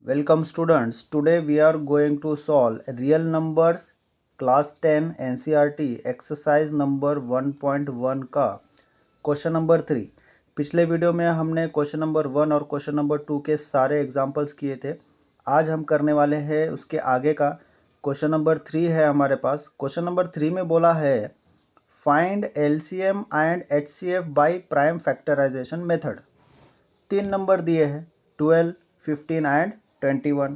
Welcome students. Today we are going to solve real numbers class 10 NCERT exercise number 1.1 का question number 3। पिछले video में हमने question number 1 और question number 2 के सारे एग्जांपल्स किए थे। आज हम करने वाले हैं उसके आगे का क्वेश्चन नंबर 3 है हमारे पास। क्वेश्चन नंबर 3 में बोला है find LCM and HCF by prime factorization method. 3 number दिए हैं 12, 15 एंड 21।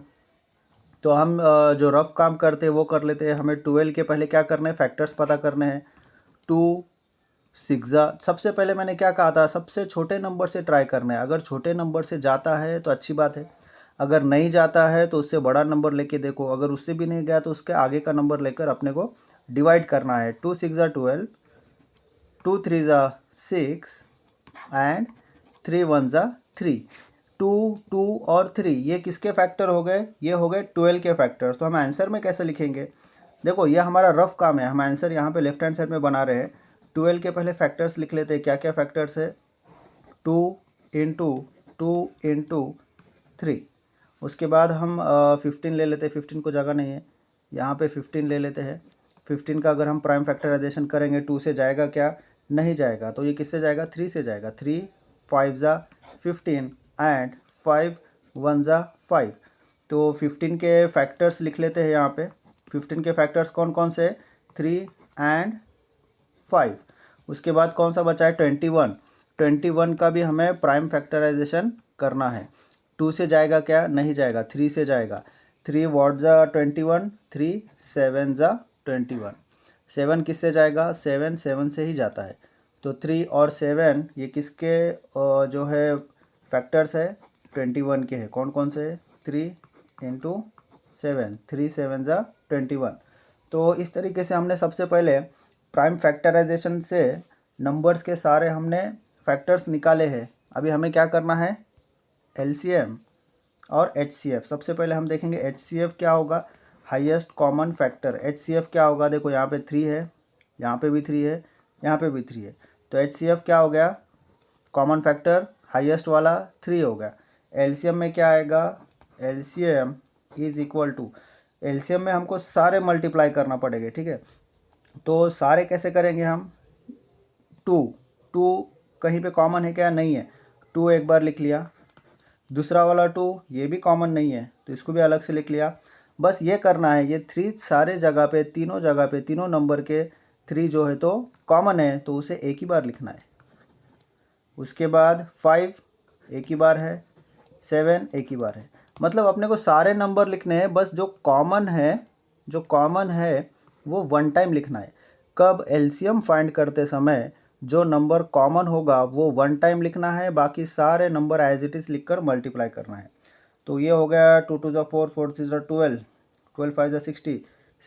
तो हम जो रफ काम करते हैं वो कर लेते हैं। हमें 12 के पहले क्या करना है, फैक्टर्स पता करने हैं। 2 6 सबसे पहले मैंने क्या कहा था, सबसे छोटे नंबर से ट्राई करना है। अगर छोटे नंबर से जाता है तो अच्छी बात है, अगर नहीं जाता है तो उससे बड़ा नंबर लेके देखो। अगर उससे भी नहीं गया तो उसके आगे का नंबर लेकर अपने को डिवाइड करना है। 2 6 12, 2 3 6 एंड 3 1 3। 2 2 और 3 ये किसके फैक्टर हो गए, ये हो गए 12 के फैक्टर्स। तो हम आंसर में कैसे लिखेंगे, देखो ये हमारा रफ काम है। हम आंसर यहाँ पे लेफ्ट हैंड साइड में बना रहे हैं। 12 के पहले फैक्टर्स लिख लेते हैं। क्या क्या फैक्टर्स है, 2 इंटू 3। उसके बाद हम 15 ले लेते हैं। 15 को जगह नहीं है, यहाँ पे 15 ले लेते हैं। 15 का अगर हम प्राइम फैक्टराइजेशन करेंगे 2 से जाएगा क्या, नहीं जाएगा। तो ये किससे जाएगा, 3 से जाएगा। 3 5 15 एंड 5 1 5। तो 15 के फैक्टर्स लिख लेते हैं यहाँ पे। 15 के फैक्टर्स कौन कौन से, 3 एंड 5। उसके बाद कौन सा बचा है, 21। 21 का भी हमें प्राइम फैक्टराइजेशन करना है। 2 से जाएगा क्या, नहीं जाएगा। 3 से जाएगा। 3 वॉट 21, 3 7 21। 7 किससे जाएगा, 7 7 से ही जाता है। तो 3 और 7 ये किसके जो है फैक्टर्स है, 21 के हैं। कौन कौन से, 3 इंटू 7, 3 7 21। तो इस तरीके से हमने सबसे पहले प्राइम फैक्टराइजेशन से नंबर्स के सारे हमने फैक्टर्स निकाले हैं। अभी हमें क्या करना है, LCM और HCF। सबसे पहले हम देखेंगे HCF क्या होगा, हाईएस्ट कॉमन फैक्टर। HCF क्या होगा, देखो यहाँ पे 3 है, यहाँ पे भी 3 है, यहाँ पे भी 3 है। तो HCF क्या हो गया, कॉमन फैक्टर हाईएस्ट वाला 3 हो गया। LCM में क्या आएगा, LCM is equal to, LCM में हमको सारे मल्टीप्लाई करना पड़ेगा, ठीक है। तो सारे कैसे करेंगे हम, 2 2 कहीं पे कॉमन है क्या, नहीं है। 2 एक बार लिख लिया, दूसरा वाला 2 ये भी कॉमन नहीं है तो इसको भी अलग से लिख लिया। बस ये करना है, ये 3 सारे जगह पे, तीनों जगह पे, तीनों नंबर के 3 जो है तो कॉमन है तो उसे एक ही बार लिखना है। उसके बाद 5 एक ही बार है, 7 एक ही बार है। मतलब अपने को सारे नंबर लिखने हैं, बस जो कॉमन है, जो कॉमन है वो वन टाइम लिखना है। कब, एलसीएम फाइंड करते समय जो नंबर कॉमन होगा वो वन टाइम लिखना है, बाकी सारे नंबर एज इट इज़ लिख कर मल्टीप्लाई करना है। तो ये हो गया 2 2 4, 4 6 12, 12 5 60,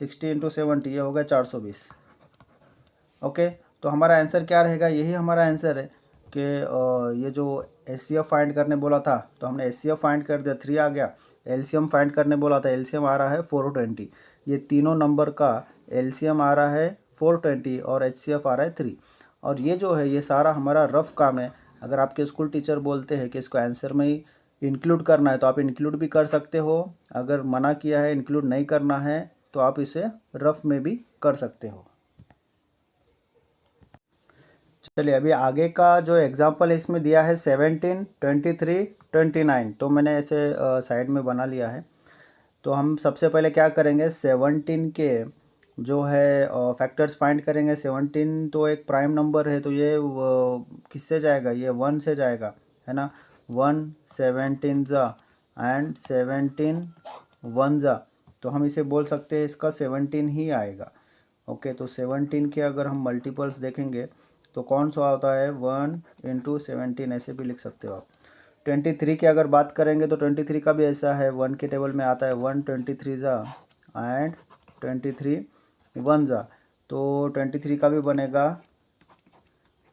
60 इंटू 70, ये हो गया 420। ओके, तो हमारा आंसर क्या रहेगा, यही हमारा आंसर है कि ये जो HCF फाइंड करने बोला था तो हमने HCF फाइंड कर दिया, 3 आ गया। LCM फाइंड करने बोला था, LCM आ रहा है 420। ये तीनों नंबर का LCM आ रहा है 420 और HCF आ रहा है 3। और ये जो है ये सारा हमारा रफ काम है। अगर आपके स्कूल टीचर बोलते हैं कि इसको आंसर में ही इंक्लूड करना है तो आप इंक्लूड भी कर सकते हो। अगर मना किया है, इंक्लूड नहीं करना है, तो आप इसे रफ में भी कर सकते हो। चलिए अभी आगे का जो एग्जांपल है इसमें दिया है 17, 23, 29। तो मैंने ऐसे साइड में बना लिया है। तो हम सबसे पहले क्या करेंगे, 17 के जो है फैक्टर्स फाइंड करेंगे। 17 तो एक प्राइम नंबर है तो ये किससे जाएगा, ये 1 से जाएगा, है ना। 1 17 एंड 17 1 तो हम इसे बोल सकते हैं इसका 17 ही आएगा। ओके, तो 17 के अगर हम मल्टीपल्स देखेंगे तो कौन सा होता है, 1 इंटू 17, ऐसे भी लिख सकते हो आप। 23 की अगर बात करेंगे तो 23 का भी ऐसा है, 1 के टेबल में आता है। 1 23 एंड 23 1 तो 23 का भी बनेगा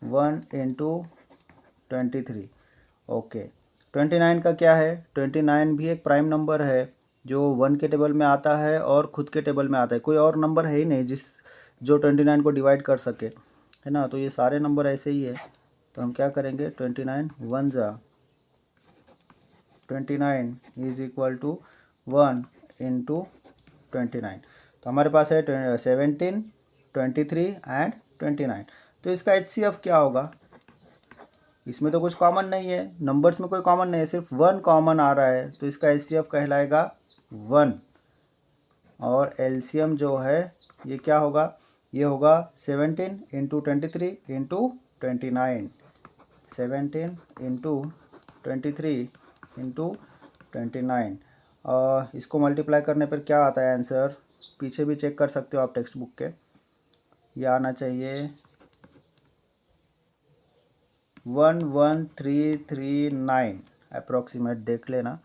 1 इंटू 23। ओके, 29 का क्या है, 29 भी एक प्राइम नंबर है जो 1 के टेबल में आता है और खुद के टेबल में आता है। कोई और नंबर है ही नहीं जिस जो 29 को डिवाइड कर सके, है ना। तो ये सारे नंबर ऐसे ही है। तो हम क्या करेंगे, 29 1 29 इज इक्वल टू 1 इंटू 29। तो हमारे पास है 17, 23 एंड 29। तो इसका HCF क्या होगा? इसमें तो कुछ कॉमन नहीं है, नंबर्स में कोई कॉमन नहीं है, सिर्फ 1 कॉमन आ रहा है, तो इसका HCF कहलाएगा 1। और LCM जो है ये क्या होगा? ये होगा 17 इंटू 23 इंटू 29। 17 into 23 into 29। इसको मल्टीप्लाई करने पर क्या आता है आंसर? पीछे भी चेक कर सकते हो आप टेक्स्ट बुक के। ये आना चाहिए 11339 अप्रॉक्सीमेट, देख लेना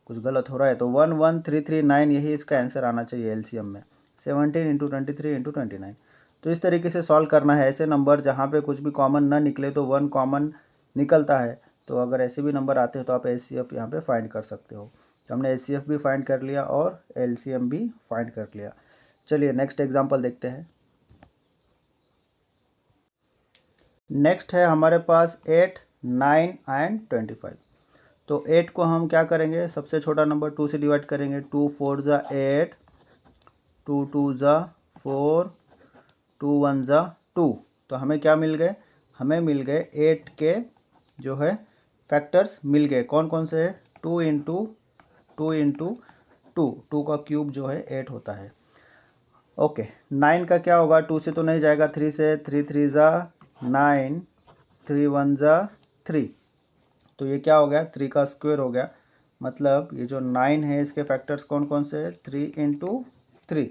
कुछ गलत हो रहा है तो 11339 यही इसका आंसर आना चाहिए LCM में। 17 इंटू 23 इंटू 29। तो इस तरीके से सॉल्व करना है। ऐसे नंबर जहाँ पे कुछ भी कॉमन ना निकले तो 1 कॉमन निकलता है, तो अगर ऐसे भी नंबर आते हैं तो आप HCF यहाँ पे फाइंड कर सकते हो। तो हमने HCF भी फाइंड कर लिया और LCM भी फाइंड कर लिया। चलिए नेक्स्ट एग्जाम्पल देखते हैं। नेक्स्ट है हमारे पास 8, 9 एंड 25। तो 8 को हम क्या करेंगे? सबसे छोटा नंबर 2 से डिवाइड करेंगे। 2 4 ज़ा 8, 2 2 ज़ा 4, 2 1 ज़ा 2। तो हमें क्या मिल गए? हमें मिल गए 8 के जो है फैक्टर्स मिल गए। कौन कौन से है? 2 इंटू 2 इंटू 2, 2 का क्यूब जो है 8 होता है। ओके, 9 का क्या होगा? 2 से तो नहीं जाएगा, 3 से। 3 3 ज़ा 9, 3 1 ज़ा 3। तो ये क्या हो गया? 3 का स्क्वायर हो गया। मतलब ये जो 9 है इसके फैक्टर्स कौन कौन से है? 3 इंटू 3।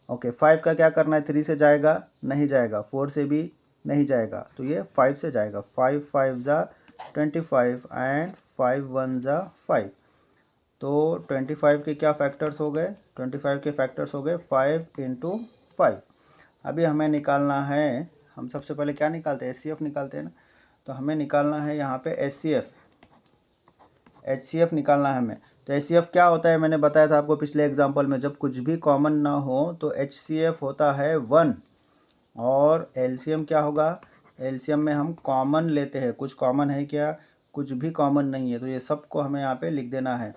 ओके, 5 का क्या करना है? 3 से जाएगा? नहीं जाएगा। 4 से भी नहीं जाएगा, तो ये 5 से जाएगा। 5 5 ज़ा 25 एंड 5 1 ज़ा 5। तो 25 के क्या फैक्टर्स हो गए? 25 के फैक्टर्स हो गए 5 इंटू 5। अभी हमें निकालना है, हम सबसे पहले क्या निकालते हैं? HCF निकालते हैं ना। तो हमें निकालना है यहाँ पे HCF निकालना है हमें। तो HCF क्या होता है? मैंने बताया था आपको पिछले एग्जाम्पल में, जब कुछ भी कॉमन ना हो तो HCF होता है 1। और LCM क्या होगा? LCM में हम कॉमन लेते हैं। कुछ कॉमन है क्या? कुछ भी कॉमन नहीं है, तो ये सबको हमें यहाँ पे लिख देना है।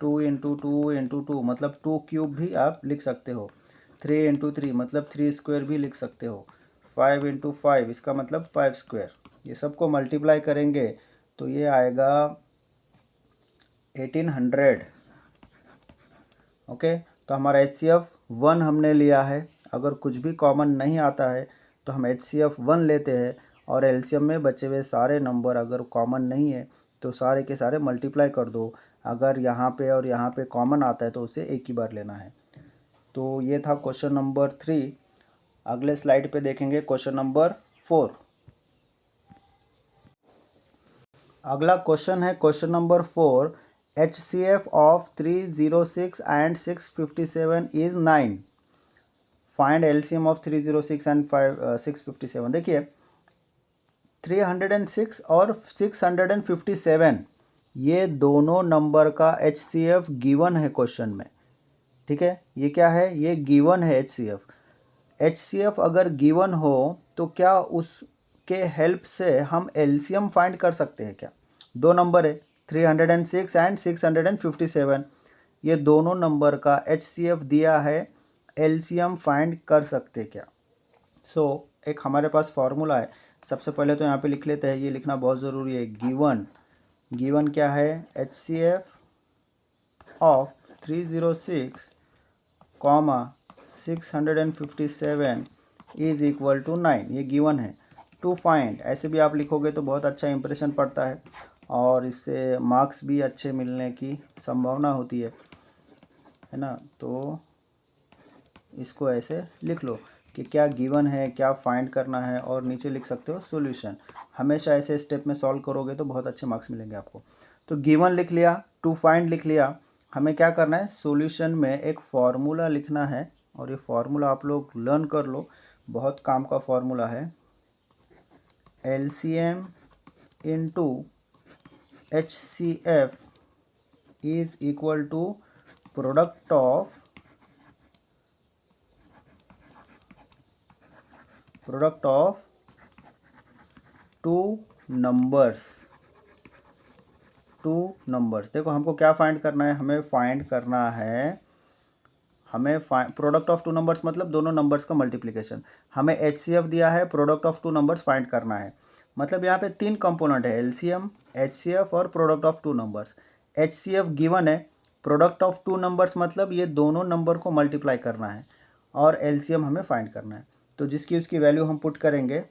2 इंटू 2 इंटू 2 मतलब 2 क्यूब भी आप लिख सकते हो। 3 इंटू 3 मतलब 3 स्क्वायर भी लिख सकते हो। 5 इंटू 5 इसका मतलब 5 स्क्वायर। ये सबको मल्टीप्लाई करेंगे तो ये आएगा 1800। ओके, तो हमारा HCF 1 हमने लिया है। अगर कुछ भी कॉमन नहीं आता है तो हम HCF 1 लेते हैं, और LCM में बचे हुए सारे नंबर अगर कॉमन नहीं है तो सारे के सारे मल्टीप्लाई कर दो। अगर यहाँ पे और यहाँ पे कॉमन आता है तो उसे एक ही बार लेना है। तो ये था क्वेश्चन नंबर 3। अगले स्लाइड पे देखेंगे क्वेश्चन नंबर 4। अगला क्वेश्चन है question number 4। HCF of 306 and 657 is 9। Find LCM of 306 and 657। देखिए 306 और 657 ये दोनों नंबर का HCF गिवन है क्वेश्चन में। ठीक है, ये क्या है? ये गिवन है HCF अगर गिवन हो तो क्या उसके हेल्प से हम LCM फाइंड कर सकते हैं क्या? दो नंबर है 306 एंड 657, ये दोनों नंबर का HCF दिया है, LCM फाइंड कर सकते क्या? एक हमारे पास फॉर्मूला है। सबसे पहले तो यहाँ पे लिख लेते हैं, ये लिखना बहुत ज़रूरी है। गिवन क्या है? HCF of 306 comma 657 is equal to 9, ये गिवन है। टू फाइंड ऐसे भी आप लिखोगे तो बहुत अच्छा इंप्रेशन पड़ता है और इससे मार्क्स भी अच्छे मिलने की संभावना होती है ना। तो इसको ऐसे लिख लो कि क्या गिवन है, क्या फाइंड करना है, और नीचे लिख सकते हो सॉल्यूशन। हमेशा ऐसे स्टेप में सॉल्व करोगे तो बहुत अच्छे मार्क्स मिलेंगे आपको। तो गिवन लिख लिया, टू फाइंड लिख लिया, हमें क्या करना है? सॉल्यूशन में एक फार्मूला लिखना है, और ये फार्मूला आप लोग लर्न कर लो, बहुत काम का फार्मूला है। LCM into HCF is equal to product of two numbers. Two numbers. देखो हमको क्या फाइंड करना है, हमें फाइंड करना है, हमें प्रोडक्ट ऑफ टू नंबर्स मतलब दोनों नंबर्स का मल्टीप्लिकेशन। हमें HCF दिया है, product of two numbers find करना है। मतलब यहाँ पे तीन कंपोनेंट है, LCM, HCF और product of two numbers. HCF given है, प्रोडक्ट ऑफ टू नंबर्स मतलब ये दोनों नंबर को मल्टीप्लाई करना है, और LCM हमें फाइंड करना है। तो जिसकी उसकी वैल्यू हम पुट करेंगे।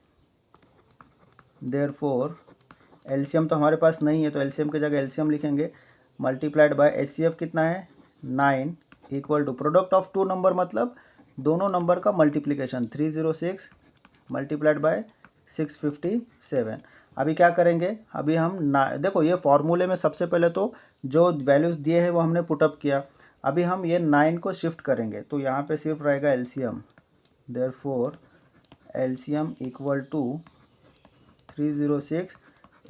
देयरफॉर LCM तो हमारे पास नहीं है, तो LCM की जगह LCM लिखेंगे, मल्टीप्लाइड बाय HCF कितना है 9 equal to product of two number मतलब दोनों नंबर का मल्टीप्लिकेशन 306 मल्टीप्लाइड बाय 657। अभी क्या करेंगे, अभी हम देखो ये फॉर्मूले में सबसे पहले तो जो वैल्यूज़ दिए हैं वो हमने पुटअप किया। अभी हम ये 9 को शिफ्ट करेंगे, तो यहाँ पे सिर्फ रहेगा LCM। Therefore LCM equal to 306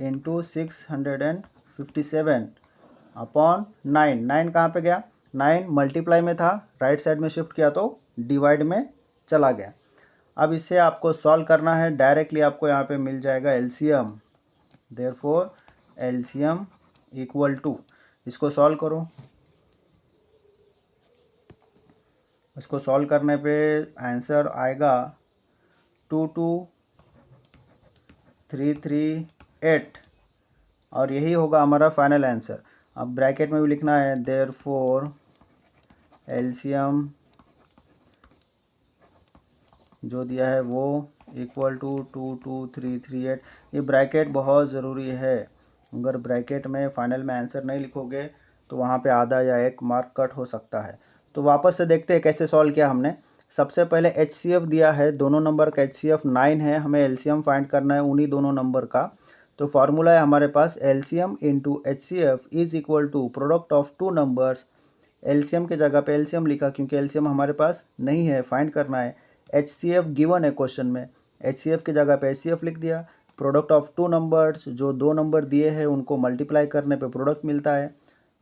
into 657 upon 9। 9 कहाँ पे गया, 9 मल्टीप्लाई में था, राइट साइड में शिफ्ट किया तो डिवाइड में चला गया। अब इसे आपको सॉल्व करना है, डायरेक्टली आपको यहाँ पे मिल जाएगा LCM। Therefore LCM equal to, इसको सॉल्व करो, इसको सॉल्व करने पे आंसर आएगा 22338, और यही होगा हमारा फाइनल आंसर। अब ब्रैकेट में भी लिखना है, देयरफॉर LCM जो दिया है वो इक्वल टू 22338। ये ब्रैकेट बहुत ज़रूरी है, अगर ब्रैकेट में फाइनल में आंसर नहीं लिखोगे तो वहाँ पे आधा या एक मार्क कट हो सकता है। तो वापस से देखते हैं कैसे सॉल्व किया हमने। सबसे पहले HCF दिया है, दोनों नंबर का HCF 9 है, हमें LCM फाइंड करना है उन्हीं दोनों नंबर का। तो फार्मूला है हमारे पास LCM into HCF is equal to product of two numbers. LCM के जगह पे LCM लिखा क्योंकि LCM हमारे पास नहीं है, फाइंड करना है। HCF गिवन है क्वेश्चन में, HCF की जगह पे HCF लिख दिया। प्रोडक्ट ऑफ टू नंबर्स, जो दो नंबर दिए हैं उनको मल्टीप्लाई करने पे प्रोडक्ट मिलता है,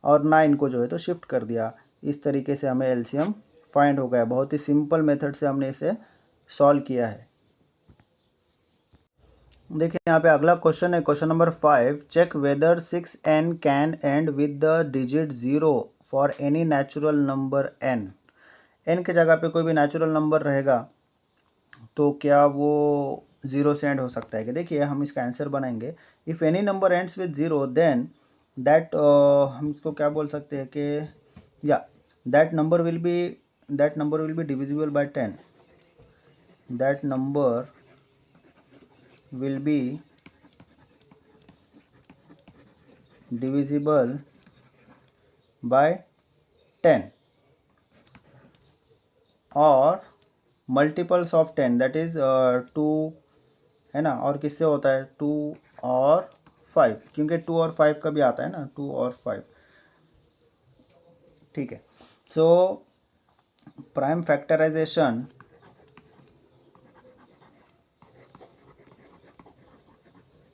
और 9 को जो है तो शिफ्ट कर दिया। इस तरीके से हमें LCM फाइंड हो गया। बहुत ही सिंपल मेथड से हमने इसे सॉल्व किया है। देखिए यहाँ पे अगला क्वेश्चन है, question number 5। Check whether 6n can end with the digit 0 for any natural number n। n के जगह पे कोई भी नेचुरल नंबर रहेगा तो क्या वो 0 से एंड हो सकता है कि? देखिए हम इसका आंसर बनाएंगे, if any number ends with 0 then that, हम इसको क्या बोल सकते हैं कि या that number will be divisible by 10। That number will be divisible by 10 और मल्टीपल्स ऑफ 10 दैट इज़ 2 है ना, और किससे होता है 2 और 5, क्योंकि 2 और 5 का भी आता है ना, 2 और 5। ठीक है, so prime factorization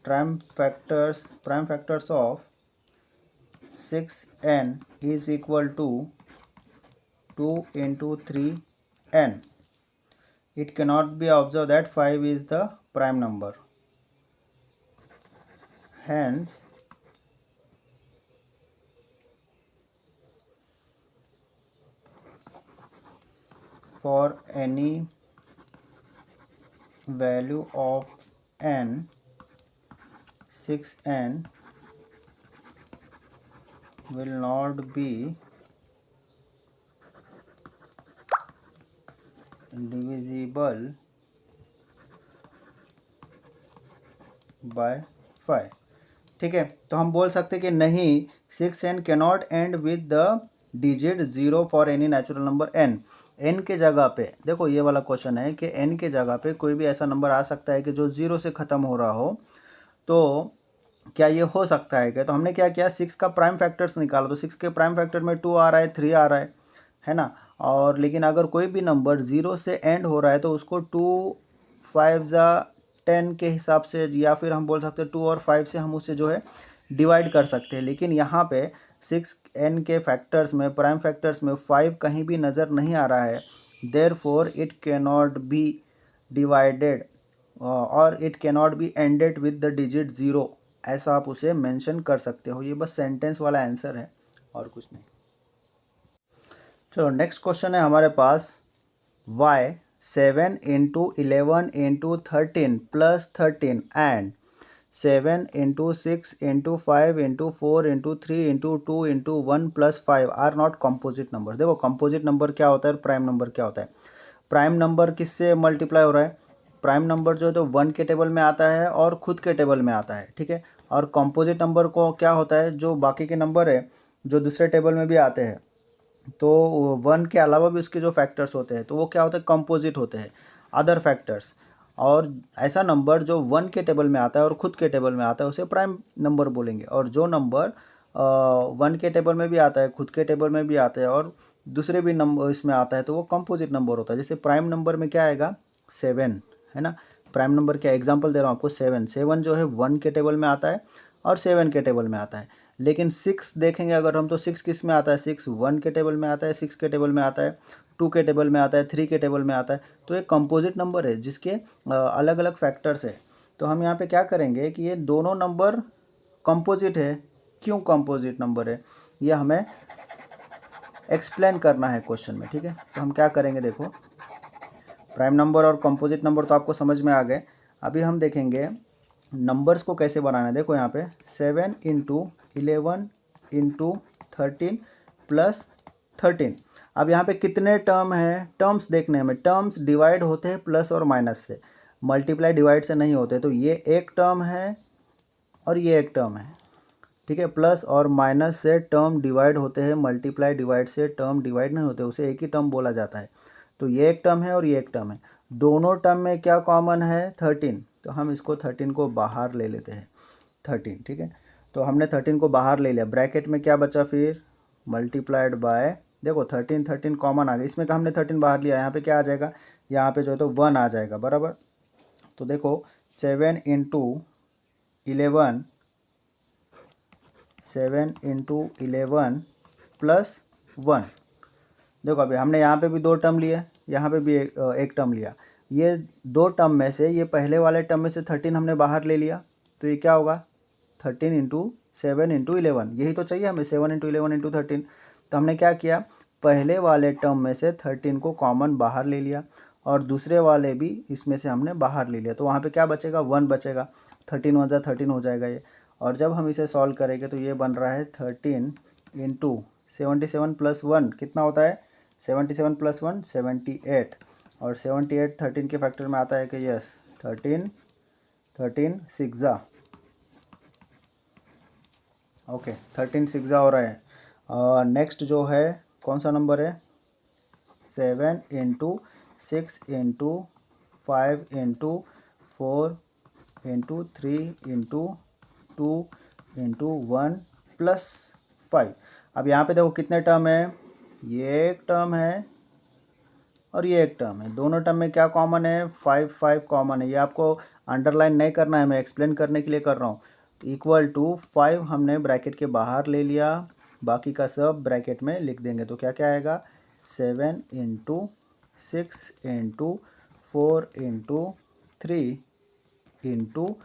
prime factors of 6n is equal to 2 into 3n. It cannot be observed that 5 is the prime number. Hence, for any value of n, 6n will not be divisible by 5। ठीक है, तो हम बोल सकते हैं कि नहीं, 6n cannot and with the digit 0 for any natural number n। n के जगह पे देखो, ये वाला क्वेश्चन है कि n के जगह पे कोई भी ऐसा नंबर आ सकता है कि जो 0 से ख़त्म हो रहा हो, तो क्या ये हो सकता है क्या? तो हमने क्या किया, 6 का प्राइम फैक्टर्स निकाला, तो 6 के प्राइम फैक्टर में 2 आ रहा है, 3 आ रहा है ना। और लेकिन अगर कोई भी नंबर 0 से एंड हो रहा है तो उसको 2 5 जा 10 के हिसाब से, या फिर हम बोल सकते हैं 2 और 5 से हम उसे जो है डिवाइड कर सकते हैं। लेकिन यहाँ पे 6n के फैक्टर्स में, प्राइम फैक्टर्स में 5 कहीं भी नज़र नहीं आ रहा है। Therefore it cannot be divided और it cannot be ended with the digit 0। ऐसा आप उसे मेंशन कर सकते हो। ये बस सेंटेंस वाला आंसर है और कुछ नहीं। चलो नेक्स्ट क्वेश्चन है हमारे पास, why 7 into 11 into 13 plus 13 and 7 into 6 into 5 into 4 into 3 into 2 into 1 plus 5 are not composite number. देखो कंपोजिट नंबर क्या होता है, प्राइम नंबर क्या होता है। प्राइम नंबर किससे मल्टीप्लाई हो रहा है, प्राइम नंबर जो है तो 1 के टेबल में आता है और खुद के टेबल में आता है, ठीक है। और कंपोजिट नंबर को क्या होता है, जो बाकी के नंबर है जो दूसरे टेबल में भी आते हैं, तो 1 के अलावा भी उसके जो फैक्टर्स होते हैं तो वो क्या होते हैं, कंपोजिट होते हैं, अदर फैक्टर्स। और ऐसा नंबर जो 1 के टेबल में आता है और खुद के टेबल में आता है उसे प्राइम नंबर बोलेंगे। और जो नंबर 1 के टेबल में भी आता है, खुद के टेबल में भी आता है और दूसरे भी नंबर इसमें आता है, तो वो कंपोजिट नंबर होता है। जैसे प्राइम नंबर में क्या आएगा, 7 है ना। प्राइम नंबर क्या एग्जांपल दे रहा हूँ आपको, 7 7 जो है 1 के टेबल में आता है और 7 के टेबल में आता है। लेकिन 6 देखेंगे अगर हम, तो 6 किस में आता है, 6 1 के टेबल में आता है, 6 के टेबल में आता है, 2 के टेबल में आता है, 3 के टेबल में आता है। तो एक कंपोजिट नंबर है जिसके अलग अलग फैक्टर्स है। तो हम यहाँ पे क्या करेंगे कि ये दोनों नंबर कंपोजिट है। क्यों कंपोजिट नंबर है, ये हमें एक्सप्लेन करना है क्वेश्चन में, ठीक है। तो हम क्या करेंगे, देखो प्राइम नंबर और कंपोजिट नंबर तो आपको समझ में आ गए। अभी हम देखेंगे नंबर्स को कैसे बनाना है। देखो यहाँ पे 7 इंटू 11 इंटू 13 प्लस 13। अब यहाँ पे कितने टर्म हैं, टर्म्स देखने हैं हमें। टर्म्स डिवाइड होते हैं प्लस और माइनस से, मल्टीप्लाई डिवाइड से नहीं होते। तो ये एक टर्म है और ये एक टर्म है, ठीक है। प्लस और माइनस से टर्म डिवाइड होते हैं, मल्टीप्लाई डिवाइड से टर्म डिवाइड नहीं होते, उसे एक ही टर्म बोला जाता है। तो ये एक टर्म है और ये एक टर्म है। दोनों टर्म में क्या कॉमन है, 13। तो हम इसको 13 को बाहर ले लेते हैं, 13, ठीक है। तो हमने 13 को बाहर ले लिया, ब्रैकेट में क्या बचा फिर, मल्टीप्लाइड बाय, देखो 13 13 कॉमन आ गया, इसमें का हमने 13 बाहर लिया, यहाँ पे क्या आ जाएगा, यहाँ पे जो है तो 1 आ जाएगा, बराबर। तो देखो 7 इंटू 11 7 इंटू 11 प्लस 1। देखो अभी हमने यहाँ पे भी 2 टर्म लिए, यहाँ पे भी एक टर्म लिया। ये 2 टर्म में से ये पहले वाले टर्म में से 13 हमने बाहर ले लिया, तो ये क्या होगा, 13 इंटू 7 इंटू 11, यही तो चाहिए हमें, 7 इंटू 11 इंटू 13। तो हमने क्या किया, पहले वाले टर्म में से 13 को कॉमन बाहर ले लिया और दूसरे वाले भी इसमें से हमने बाहर ले लिया। तो वहाँ पे क्या बचेगा, 1 बचेगा। 13 1 जा 13 हो जाएगा ये। और जब हम इसे सॉल्व करेंगे तो ये बन रहा है 13 इंटू 77 प्लस 1 कितना होता है, 77 प्लस 1 78। और 78 13 के फैक्टर में आता है कि यस 13 13 6 ओके 13 6 हो रहा है। और नेक्स्ट जो है कौन सा नंबर है, 7 into 6 into 5 into 4 into 3 into 2 into 1 plus 5। अब यहाँ पे देखो कितने टर्म है, ये एक टर्म है और ये एक टर्म है। दोनों टर्म में क्या कॉमन है, 5 5 कॉमन है। ये आपको अंडरलाइन नहीं करना है, मैं एक्सप्लेन करने के लिए कर रहा हूँ। इक्वल टू 5 हमने ब्रैकेट के बाहर ले लिया, बाकी का सब ब्रैकेट में लिख देंगे। तो क्या क्या आएगा, 7 into 6 into 4 into 3 into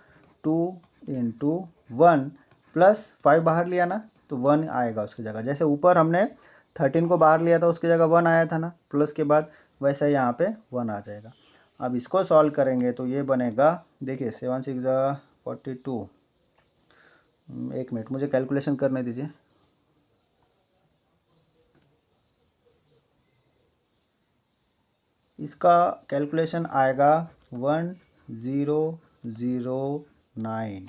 2 into 1 plus 5 बाहर लिया ना, तो 1 आएगा उसकी जगह। जैसे ऊपर हमने 13 को बाहर लिया था उसकी जगह 1 आया था ना प्लस के बाद, वैसा यहाँ पे 1 आ जाएगा। अब इसको सॉल्व करेंगे तो ये बनेगा, देखिए 7 6 42। एक मिनट मुझे कैलकुलेशन करने दीजिए। इसका कैलकुलेशन आएगा 1009।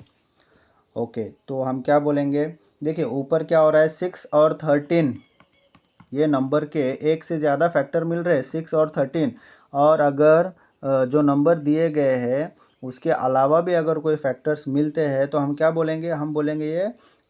ओके तो हम क्या बोलेंगे, देखिए ऊपर क्या हो रहा है, 6 और 13, ये नंबर के एक से ज़्यादा फैक्टर मिल रहे हैं 6 और 13। और अगर जो नंबर दिए गए हैं उसके अलावा भी अगर कोई फैक्टर्स मिलते हैं तो हम क्या बोलेंगे, हम बोलेंगे ये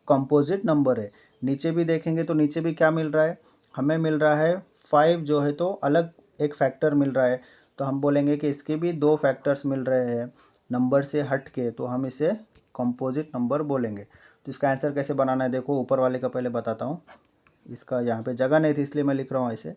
कंपोजिट नंबर है। नीचे भी देखेंगे तो नीचे भी क्या मिल रहा है, हमें मिल रहा है 5 जो है तो अलग एक फैक्टर मिल रहा है। तो हम बोलेंगे कि इसके भी 2 फैक्टर्स मिल रहे हैं नंबर से हट के, तो हम इसे कंपोजिट नंबर बोलेंगे। तो इसका आंसर कैसे बनाना है, देखो ऊपर वाले का पहले बताता हूँ। इसका यहाँ पे जगह नहीं थी इसलिए मैं लिख रहा हूँ ऐसे।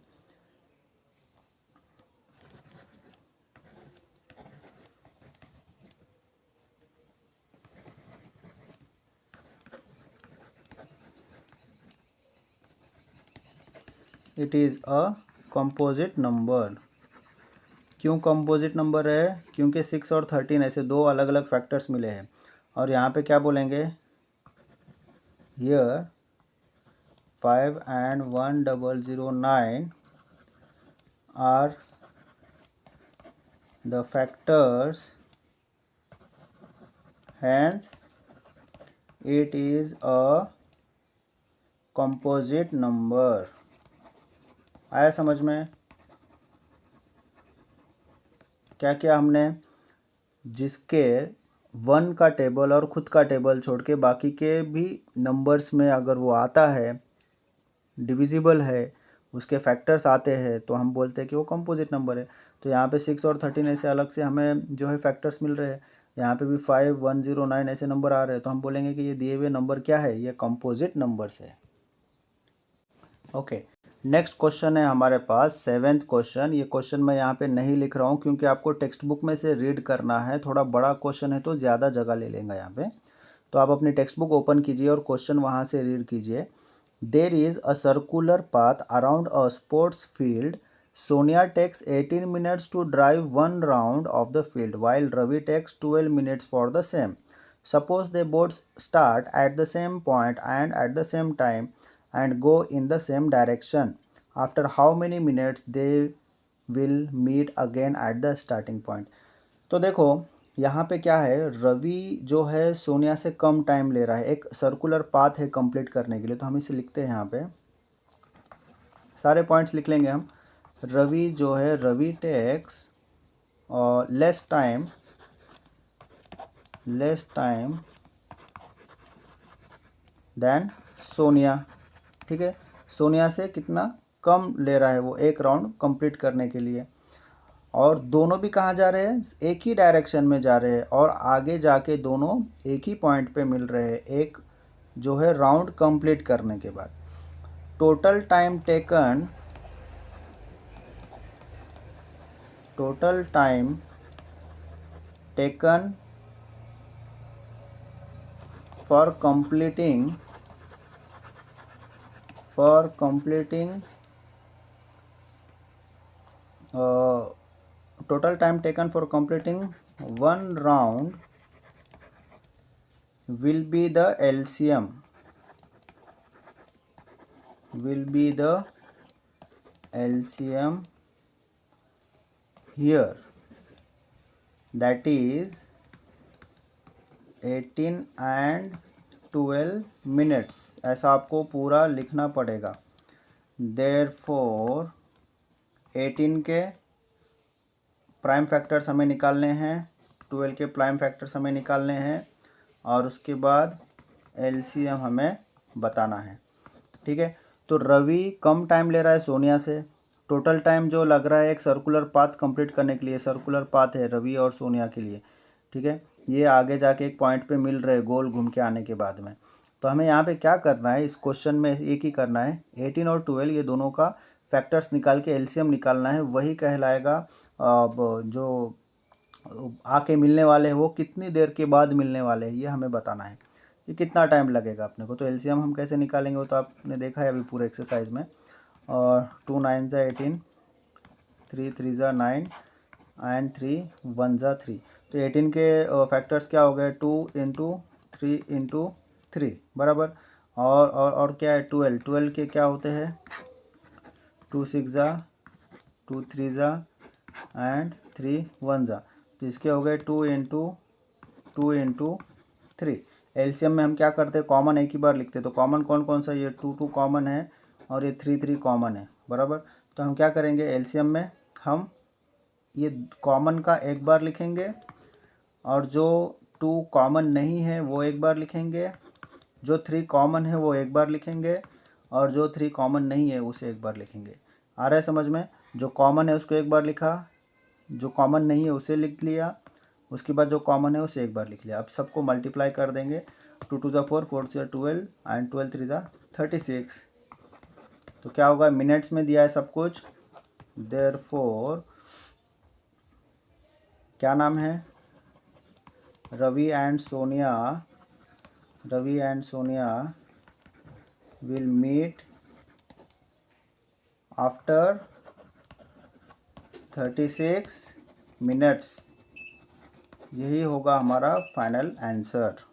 It is a composite number. क्यों कंपोजिट नंबर है? क्योंकि 6 और 13 ऐसे दो अलग अलग फैक्टर्स मिले हैं। और यहाँ पे क्या बोलेंगे? Here 5 and 1009 are the factors, hence it is a composite number। आया समझ में? क्या क्या हमने जिसके 1 का टेबल और ख़ुद का टेबल छोड़ के बाकी के भी नंबर्स में अगर वो आता है, डिविजिबल है, उसके फैक्टर्स आते हैं, तो हम बोलते हैं कि वो कंपोजिट नंबर है। तो यहाँ पे 6 और 13 ऐसे अलग से हमें जो है फैक्टर्स मिल रहे हैं। यहाँ पे भी 5, 109 ऐसे नंबर आ रहे हैं, तो हम बोलेंगे कि ये दिए हुए नंबर क्या है? ये कंपोजिट नंबर्स है। ओके, नेक्स्ट क्वेश्चन है हमारे पास 7th क्वेश्चन। ये क्वेश्चन मैं यहाँ पे नहीं लिख रहा हूँ क्योंकि आपको टेक्स्ट बुक में से रीड करना है। थोड़ा बड़ा क्वेश्चन है तो ज़्यादा जगह ले लेंगे यहाँ पे। तो आप अपनी टेक्स्ट बुक ओपन कीजिए और क्वेश्चन वहाँ से रीड कीजिए। There is a circular path around a sports field. Sonia takes 18 minutes to drive one round of the field while Ravi takes 12 minutes for the same. Suppose they both start at the same point and at the same time and go in the same direction. After how many minutes they will meet again at the starting point? तो देखो यहाँ पे क्या है, रवि जो है सोनिया से कम time ले रहा है। एक सर्कुलर पाथ है कंप्लीट करने के लिए, तो हम इसे लिखते हैं यहाँ पे, सारे पॉइंट्स लिख लेंगे हम। रवि जो है, Ravi takes less time than Sonia. ठीक है, सोनिया से कितना कम ले रहा है वो एक राउंड कंप्लीट करने के लिए। और दोनों भी कहाँ जा रहे हैं? एक ही डायरेक्शन में जा रहे हैं और आगे जाके दोनों एक ही पॉइंट पे मिल रहे हैं, एक जो है राउंड कंप्लीट करने के बाद। Total time taken for completing total time taken for completing one round will be the LCM here, that is 18 and 12 minutes। ऐसा आपको पूरा लिखना पड़ेगा। Therefore 18 के प्राइम फैक्टर्स हमें निकालने हैं, 12 के प्राइम फैक्टर्स हमें निकालने हैं और उसके बाद LCM हमें बताना है। ठीक है, तो रवि कम टाइम ले रहा है सोनिया से। टोटल टाइम जो लग रहा है एक सर्कुलर पाथ कंप्लीट करने के लिए, सर्कुलर पाथ है रवि और सोनिया के लिए। ठीक है, ये आगे जाके एक पॉइंट पे मिल रहे गोल घूम के आने के बाद में। तो हमें यहाँ पे क्या करना है, इस क्वेश्चन में एक ही करना है, 18 और 12 ये दोनों का फैक्टर्स निकाल के LCM निकालना है। वही कहलाएगा जो आके मिलने वाले हैं वो कितनी देर के बाद मिलने वाले हैं, ये हमें बताना है। ये कितना टाइम लगेगा अपने को। तो LCM हम कैसे निकालेंगे वो तो आपने देखा है अभी पूरे एक्सरसाइज में। और 2 9 ज़ा 18, 3 3 ज़ा 9 एंड 3 1 ज़ा 3। तो 18 के फैक्टर्स क्या हो गए? 2 इंटू 3 इंटू 3 बराबर। और क्या है? 12 के क्या होते हैं? 2 6 ज़ा, 2 3 ज़ा एंड 3 1 ज़ा। तो इसके हो गए 2 इंटू 3। LCM में हम क्या करते हैं? कॉमन एक ही बार लिखते हैं। तो कॉमन कौन कौन सा? ये 2 2 कॉमन है और ये 3 3 कॉमन है बराबर। तो हम क्या करेंगे LCM में, हम ये कॉमन का एक बार लिखेंगे और जो 2 कॉमन नहीं है वो एक बार लिखेंगे, जो 3 कॉमन है वो एक बार लिखेंगे और जो 3 कॉमन नहीं है उसे एक बार लिखेंगे। आ रहा है समझ में? जो कॉमन है उसको एक बार लिखा, जो कॉमन नहीं है उसे लिख लिया, उसके बाद जो कॉमन है उसे एक बार लिख लिया। अब सबको मल्टीप्लाई कर देंगे। 2 2 ज़ा 4, 4 ज़ा 12 एंड 12 3 ज़ा 36। तो क्या होगा? मिनट्स में दिया है सब कुछ। देयरफॉर क्या नाम है? Ravi and Sonia will meet after 36 minutes. यही होगा हमारा फाइनल आंसर।